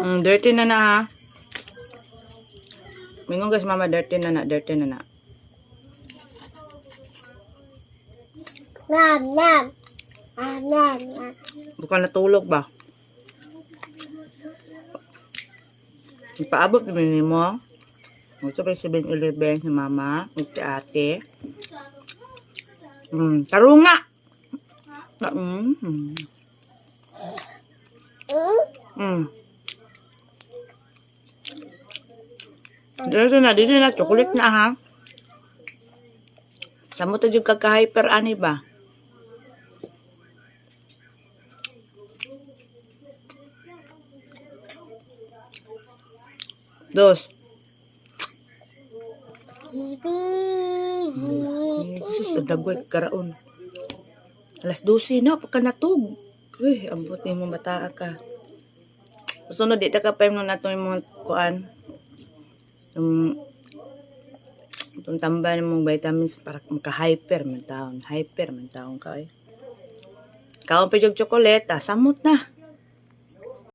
Dirty na ha. Mingon guys, mama, dirty na na. Nam, nam. Nam. Bukan natulog ba? Ipaabot naman mo. Ito kay 7-Eleven si mama. Ito si ate. Tarunga! Dito na. Chocolate na ha. Samo to yung kaka-hyper ani ba? Dos. Jesus, nagdagway karaon. Alas 12 na, pagka natug. Uy, ang buti mo bata ka. Sunod, di ta ka pa yung nato yung mga kuan. Itong tambahan mong vitamins para maka-hyper man taon. Hyper man taon ka eh. Kaon pa yung chocolate, samot na.